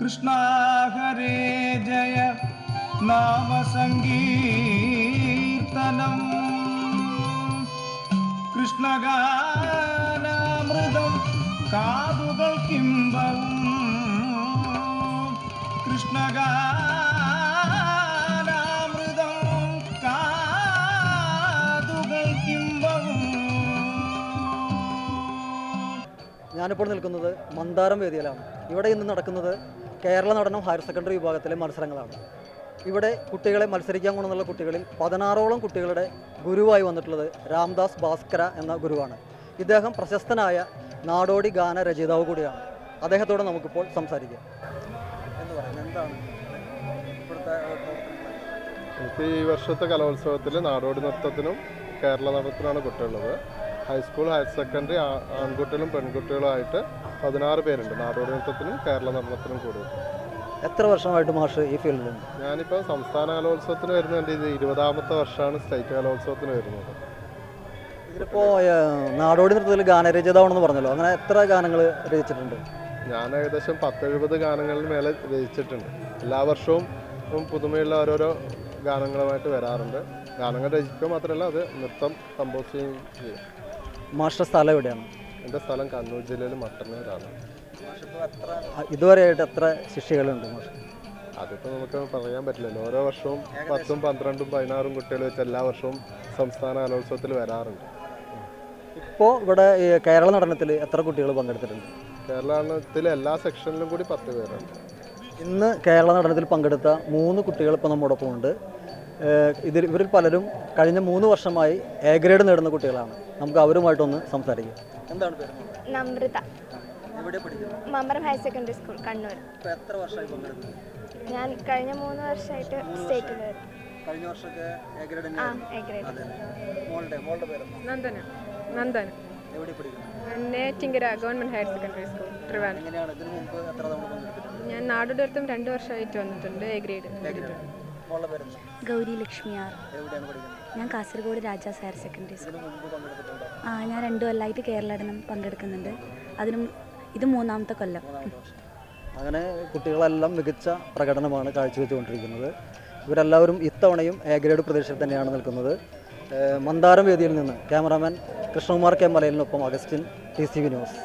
കൃഷ്ണ ഹരേ ജയ നാമസങ്കീർത്തനം കൃഷ്ണഗാനാമൃതം കാതുകൾക്കിമ്പവും കൃഷ്ണഗാനാമൃതം കാതുകൾക്കിമ്പവും. ഞാനിപ്പോൾ നിൽക്കുന്നത് മന്ദാരം വേദിയിലാണ്. ഇവിടെ ഇന്ന് നടക്കുന്നത് കേരള നടനം ഹയർ സെക്കൻഡറി വിഭാഗത്തിലെ മത്സരങ്ങളാണ്. ഇവിടെ കുട്ടികളെ മത്സരിക്കാൻ കൊണ്ടുവന്നുള്ള കുട്ടികളിൽ 16ഓളം കുട്ടികളുടെ ഗുരുവായി വന്നിട്ടുള്ളത് രാംദാസ് ഭാസ്കര എന്ന ഗുരുവാണ്. ഇദ്ദേഹം പ്രശസ്തനായ നാടോടി ഗാന രചയിതാവ് കൂടിയാണ്. അദ്ദേഹത്തോട് നമുക്കിപ്പോൾ സംസാരിക്കാം. എന്ന് പറയുന്നത് എന്താണ് ഇവിടുത്തെ എനിക്ക് ഈ വർഷത്തെ കലോത്സവത്തിൽ നാടോടി നൃത്തത്തിനും കേരള നടനത്തിനാണ് കുട്ടികളുള്ളത്. ഹൈസ്കൂൾ ഹയർ സെക്കൻഡറി ആൺകുട്ടികളും പെൺകുട്ടികളുമായിട്ട് 16 പേരുണ്ട് നാടോടി നൃത്തത്തിനും കേരള നടനത്തിനും കൂടി. എത്ര വർഷമായിട്ട് മാഷ് ഈ ഫീൽഡിലുണ്ട്? ഞാനിപ്പോൾ സംസ്ഥാന കലോത്സവത്തിന് വരുന്നുണ്ട്. ഇത് 20ാമത്തെ വർഷമാണ് സ്റ്റേറ്റ് കലോത്സവത്തിന് വരുന്നത്. ഇതിലിപ്പോൾ നാടോടി നൃത്തത്തിൽ ഗാനരചയിതാവണമെന്ന് പറഞ്ഞല്ലോ, അങ്ങനെ എത്ര ഗാനങ്ങൾ രചിച്ചിട്ടുണ്ട്? ഞാൻ ഏകദേശം 10-70 ഗാനങ്ങളിൽ മേലെ രചിച്ചിട്ടുണ്ട്. എല്ലാ വർഷവും പുതുമയുള്ള ഓരോരോ ഗാനങ്ങളുമായിട്ട് വരാറുണ്ട്. ഗാനങ്ങൾ രചിക്കുക മാത്രമല്ല, അത് നൃത്തം കമ്പോസ് ചെയ്യും. മാസ്റ്റർ സ്ഥലം എവിടെയാണ്? എൻ്റെ സ്ഥലം കണ്ണൂർ ജില്ലയിൽ മട്ടന്നൂരാണ്. ഇതുവരെയായിട്ട് എത്ര ശിഷ്യകളുണ്ട് മാഷ്? അതിപ്പോൾ നമുക്ക് പറയാൻ പറ്റില്ലല്ലോ. ഓരോ വർഷവും 10, 12, 16 കുട്ടികൾ വെച്ച് എല്ലാ വർഷവും സംസ്ഥാന കലോത്സവത്തിൽ വരാറുണ്ട്. ഇപ്പോൾ ഇവിടെ ഈ കേരള നടനത്തിൽ എത്ര കുട്ടികൾ പങ്കെടുത്തിട്ടുണ്ട്? കേരള നടനത്തിൽ എല്ലാ സെക്ഷനിലും കൂടി 10 പേരുണ്ട്. ഇന്ന് കേരള നടനത്തിൽ പങ്കെടുത്ത 3 കുട്ടികൾ ഇപ്പോൾ നമ്മോടൊപ്പം ഉണ്ട്. ഇവരിൽ പലരും കഴിഞ്ഞ 3 വർഷമായി എ ഗ്രേഡ് നേടുന്ന കുട്ടികളാണ്. നമുക്ക് അവരുമായിട്ടൊന്ന് സംസാരിക്കാം. എന്താണ് പേര്? നമ്രത. എവിടെ പഠിക്കുന്നു? Mambaram higher secondary school, Kannur. ഇപ്പോൾ എത്ര വർഷമായി പങ്കെടുക്കുന്നു? ഞാൻ കഴിഞ്ഞ 3 വർഷമായിട്ട് സ്റ്റേറ്റിൽ വരും. കഴിഞ്ഞ വർഷമൊക്കെ എ ഗ്രേഡ് എ ഗ്രേഡ്. മോളുടെ പേരെന്താ? നന്ദന. എവിടെ പഠിക്കുന്നു? Neyyattinkara government higher secondary school, Trivandrum. എങ്ങനെയാണ് ഇതിനു മുമ്പ് എത്ര തവണ പങ്കെടുത്തിട്ടുണ്ട്? ഞാൻ നാടോടിനൃത്തം 2 വർഷമായിട്ട് വന്നിട്ടുണ്ട്. A grade. മോളുടെ പേരെന്താ? ഗൗരി ലക്ഷ്മിയാർ. എവിടെയാണ് പഠിക്കുന്നത്? ഞാൻ Kasaragod Rajas higher secondary school. ഇതിനു മുമ്പ് പങ്കെടുത്തിട്ടുണ്ടോ? ഞാൻ 2 കൊല്ലമായിട്ട് കേരള നടനം പങ്കെടുക്കുന്നുണ്ട്. അതിനും ഇത് 3ാമത്തെ കൊല്ലം. അങ്ങനെ കുട്ടികളെല്ലാം മികച്ച പ്രകടനമാണ് കാഴ്ചവെച്ചുകൊണ്ടിരിക്കുന്നത്. ഇവരെല്ലാവരും ഇത്തവണയും എ ഗ്രേഡ് പ്രതീക്ഷയിൽ തന്നെയാണ് നിൽക്കുന്നത്. മന്ദാരം വേദിയിൽ നിന്ന് ക്യാമറാമാൻ കൃഷ്ണകുമാർ കെ മലയിലിനൊപ്പം അഗസ്റ്റിൻ, TCV ന്യൂസ്.